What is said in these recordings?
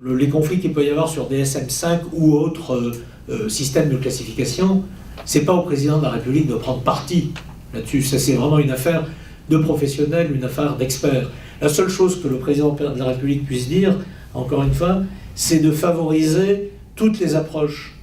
Les conflits qu'il peut y avoir sur DSM5 ou autres systèmes de classification, c'est pas au président de la République de prendre parti là-dessus. Ça, c'est vraiment une affaire de professionnels, une affaire d'experts. La seule chose que le président de la République puisse dire, encore une fois, c'est de favoriser toutes les approches,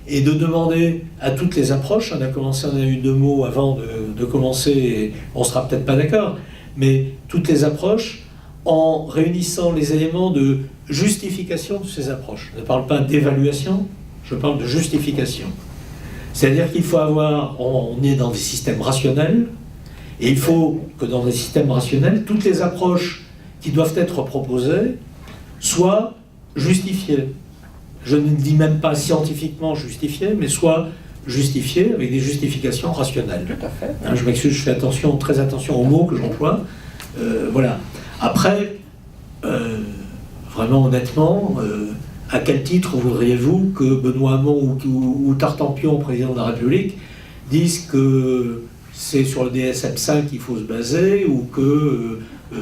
et de demander à toutes les approches, on a eu 2 mots avant de commencer, et on sera peut-être pas d'accord, mais toutes les approches, en réunissant les éléments de justification de ces approches. Je ne parle pas d'évaluation, je parle de justification. C'est-à-dire qu'il faut avoir, on est dans des systèmes rationnels, et il faut que dans des systèmes rationnels, toutes les approches qui doivent être proposées soient justifiées. Je ne dis même pas scientifiquement justifiées, mais soient justifiées avec des justifications rationnelles. Tout à fait. Hein, je m'excuse, je fais très attention aux mots que j'emploie. Voilà. Après, vraiment honnêtement, à quel titre voudriez-vous que Benoît Hamon ou Tartampion, président de la République, disent que c'est sur le DSM5 qu'il faut se baser ou que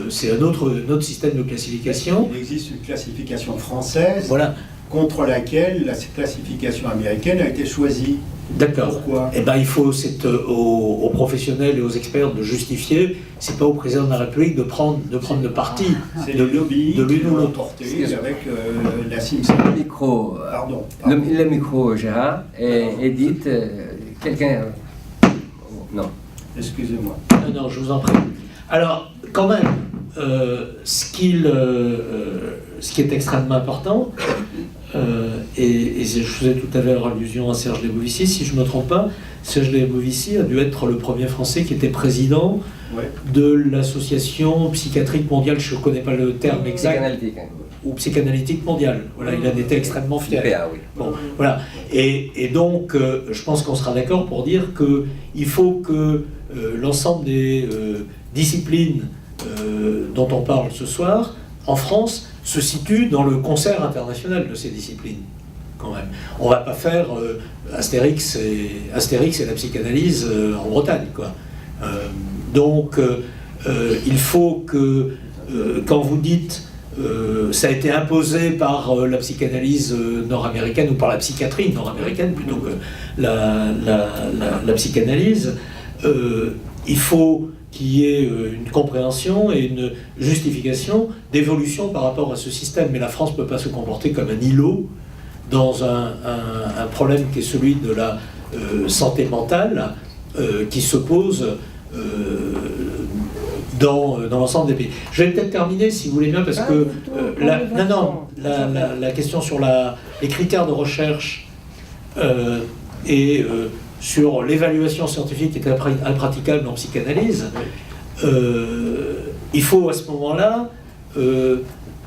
c'est un autre système de classification? Il existe une classification française, voilà, contre laquelle la classification américaine a été choisie. D'accord. Pourquoi? Eh ben, il faut aux professionnels et aux experts de justifier. C'est pas au président de la République de prendre le parti. C'est le lobby de l'une qui ou l'ont l'autre. porté avec la Simpson. Le micro, Pardon. le micro, Gérard, et Edith, quelqu'un... Non. Excusez-moi. Non, je vous en prie. Alors, quand même, ce qui est extrêmement important, et je faisais tout à l'heure allusion à Serge Lebovici, si je ne me trompe pas, Serge Lebovici a dû être le premier Français qui était président de l'association psychiatrique mondiale, je ne connais pas le terme exact, Psychanalytique. ou psychanalytique mondiale. Voilà, il en était extrêmement fier. PA, oui. Bon, voilà. Et donc, je pense qu'on sera d'accord pour dire qu'il faut que l'ensemble des disciplines dont on parle ce soir, en France, se situent dans le concert international de ces disciplines, quand même. On ne va pas faire Astérix et la psychanalyse en Bretagne, quoi. Donc, il faut que, quand vous dites ça a été imposé par la psychanalyse nord-américaine ou par la psychiatrie nord-américaine plutôt que la psychanalyse, il faut qu'il y ait une compréhension et une justification d'évolution par rapport à ce système. Mais la France ne peut pas se comporter comme un îlot dans un problème qui est celui de la santé mentale qui se pose dans l'ensemble des pays. Je vais peut-être terminer, si vous voulez bien, parce que la question sur les critères de recherche et sur l'évaluation scientifique qui est impraticable en psychanalyse, il faut à ce moment-là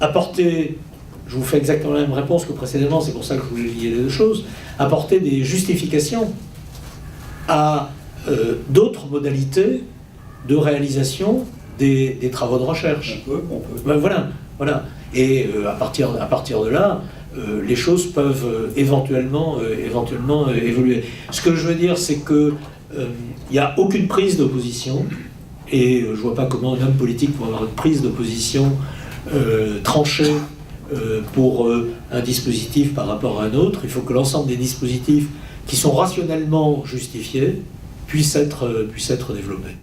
apporter, je vous fais exactement la même réponse que précédemment, c'est pour ça que je voulais lier les deux choses, apporter des justifications à d'autres modalités de réalisation des travaux de recherche. On peut. Ben voilà. Et à partir de là, les choses peuvent éventuellement évoluer. Ce que je veux dire, c'est que il n'y a aucune prise d'opposition, et je ne vois pas comment un homme politique peut avoir une prise d'opposition tranchée pour un dispositif par rapport à un autre. Il faut que l'ensemble des dispositifs qui sont rationnellement justifiés puissent être développés.